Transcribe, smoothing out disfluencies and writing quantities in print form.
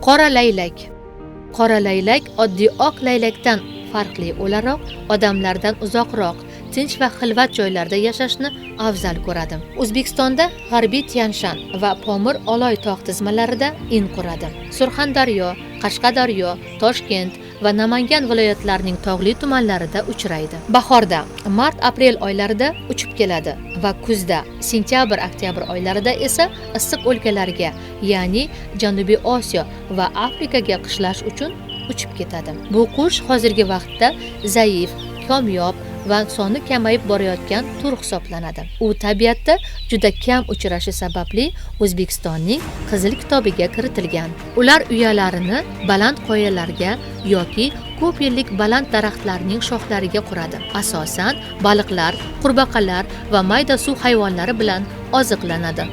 Qora laylak. Qora laylak oddiy oq laylakdan farqli o'laroq odamlardan uzoqroq, tinch va xilvat joylarda yashashni afzal ko'radi. O'zbekistonda G'arbiy Tianshan va Pomir Oloy tog' tizmalarida in quradi. Surxondaryo, Qashqadaryo, Toshkent va Namangan viloyatlarining tog'li tumanlarida uchraydi. Bahorda, mart-aprel oylarida uchib keladi va kuzda, sentyabr-oktyabr oylarida esa issiq o'lkalarga, ya'ni Janubiy Osiyo va Afrikaga qishlash uchun uchib ketadi. Bu qush hozirgi vaqtda zaif, kamyob va soni kamayib borayotgan tur hisoblanadi. U tabiatda juda kam uchrashi sababli O'zbekistonning Qizil kitobiga kiritilgan. Ular uyalarini baland qoyalarga yoki ko'p yillik baland daraxtlarning shoxlariga quradi. Asosan baliqlar, qurbaqalar va mayda suv hayvonlari bilan oziqlanadi.